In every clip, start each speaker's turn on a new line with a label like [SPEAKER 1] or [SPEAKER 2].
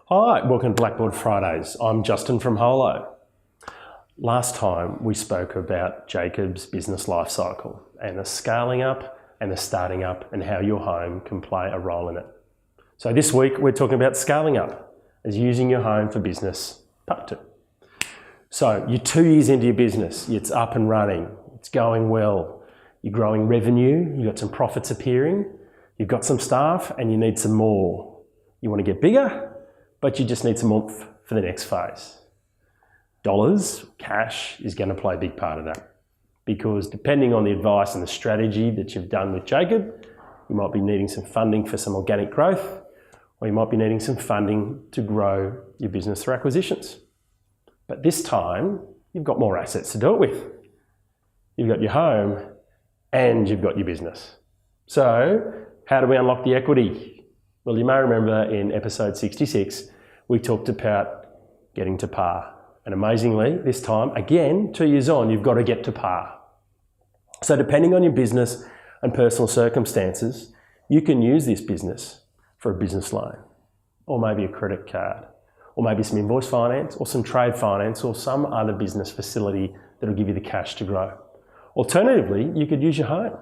[SPEAKER 1] Hi, welcome to Blackboard Fridays. I'm Justin from Holo. Last time we spoke about Jacob's business life cycle and the scaling up and the starting up and how your home can play a role in it. So this week we're talking about scaling up as using your home for business, part 2. So you're 2 years into your business, it's up and running, it's going well, you're growing revenue, you've got some profits appearing, you've got some staff and you need some more. You want to get bigger, but you just need some oomph for the next phase. Dollars, cash, is going to play a big part of that. Because depending on the advice and the strategy that you've done with Jacob, you might be needing some funding for some organic growth, or you might be needing some funding to grow your business through acquisitions. But this time, you've got more assets to do it with. You've got your home and you've got your business. So, how do we unlock the equity? Well, you may remember in episode 66, we talked about getting to par. And amazingly, this time, again, 2 years on, you've got to get to par. So depending on your business and personal circumstances, you can use this business for a business loan, or maybe a credit card, or maybe some invoice finance, or some trade finance, or some other business facility that will give you the cash to grow. Alternatively, you could use your home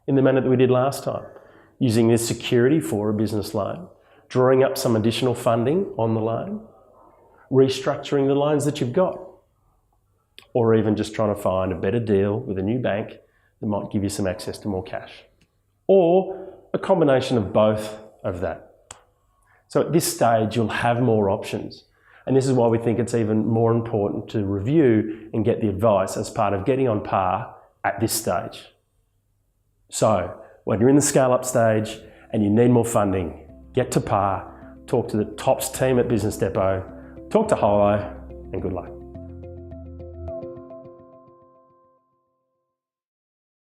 [SPEAKER 1] in the manner that we did last time, using this security for a business loan, drawing up some additional funding on the loan, restructuring the loans that you've got, or even just trying to find a better deal with a new bank that might give you some access to more cash, or a combination of both of that. So at this stage, you'll have more options. And this is why we think it's even more important to review and get the advice as part of getting on par at this stage. So when you're in the scale-up stage and you need more funding, get to par, talk to the TOPS team at Business Depot, talk to Holo, and good luck.